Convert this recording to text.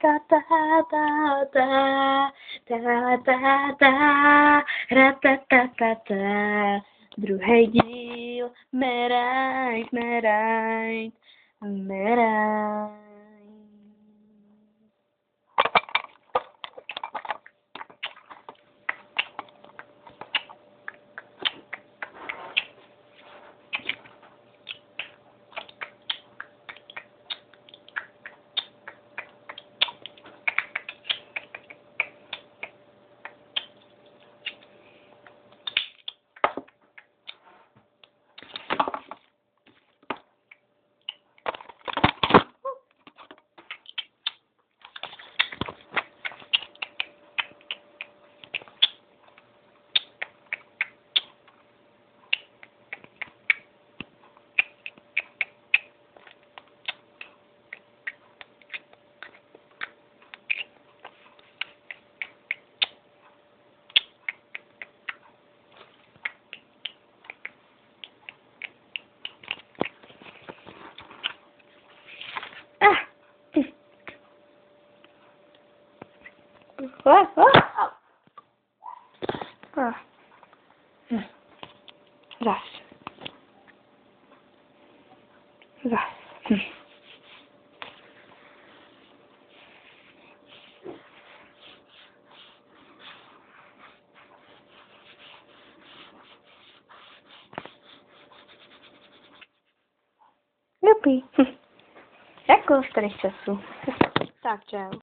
ta ta ta ta ta ta ta ta. Druhý díl, merajt, merajt, merajt. Zas. Zas. Jupi. Jako starých časů. Tak čau.